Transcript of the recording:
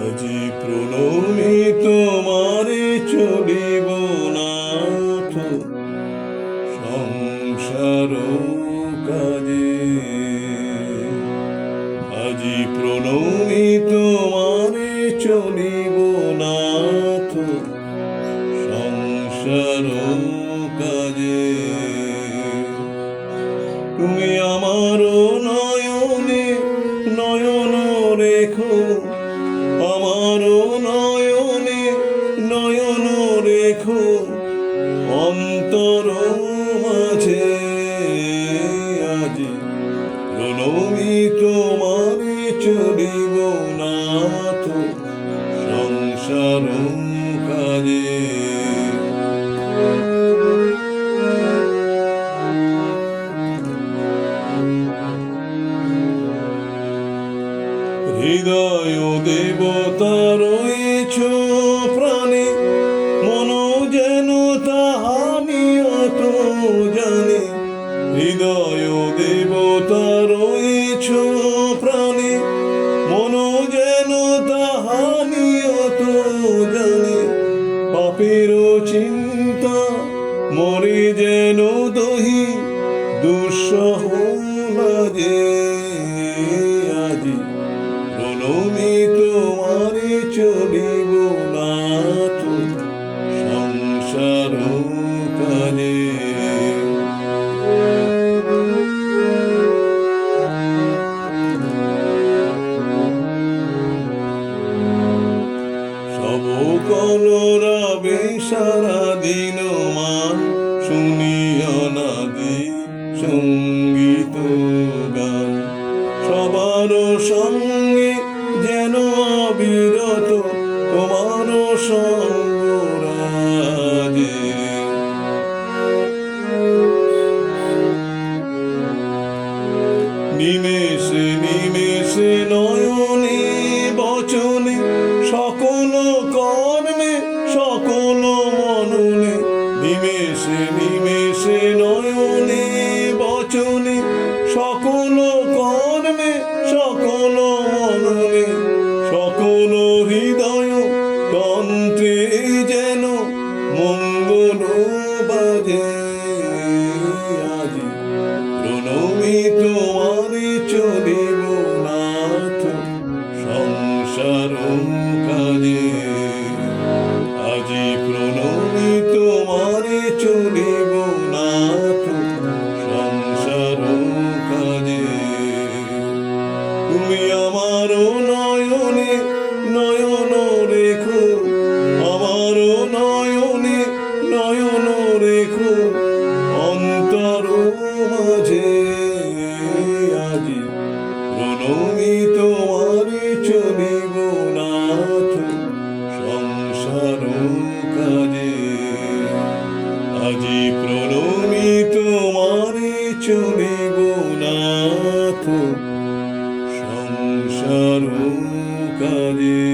আজি প্রণমী তোমারে চলিব নাথ সংসার কাজে। আজি প্রণমী তোমারে চলিব নাথ সংসার কাজে। তুমি আমার নয়নে নয়ন রেখো, আমার নয়নে নয়ন রেখো অন্তর মাঝে। আজি প্রণমী তোমারে চলিব নাথ সংসার কাজে। হৃদয় দেবতা রয়েছ প্রাণে, মন যেন তাহা নিয়ত জানে। হৃদয় দেবতা রয়েছ প্রাণে, মন যেন তাহা নিয়ত জানে। পাপের চিন্তা মরে যেন দহি দুঃসহ লাগে। আজি প্রণমী তোমারে চলিব নাথ সংসার কাজে। সব কলরাবে সারা দিন মান, শুনিও নাদি সঙ্গীত গান। সবার সঙ্গে যেন অবিরত তোমার সঙ্গরাজে। নিমেষে নিমেষে নয়নে বচনে, সকল কর্মে সকল মননে। নিমেষে নিমেষে নয়নে বচনে, সকল কর্মে সকল মননে। সকল হৃদয় তন্ত্রে যেন মঙ্গল বাজে। আজি প্রণমী তোমারে চলিব নাথ সংসার কাজে। আজি প্রণমী তোমারে চলিব নাথ সংসার কাজে। তুমি আমার নয়নে নয়ন রেখো, আমার নয়নে নয়ন রেখো অন্তর মাঝে। আজি প্রণমী তোমারে চলিব নাথ সংসার কাজে। আজি প্রণমী তোমারে চলিব নাথ সংসার কাজে।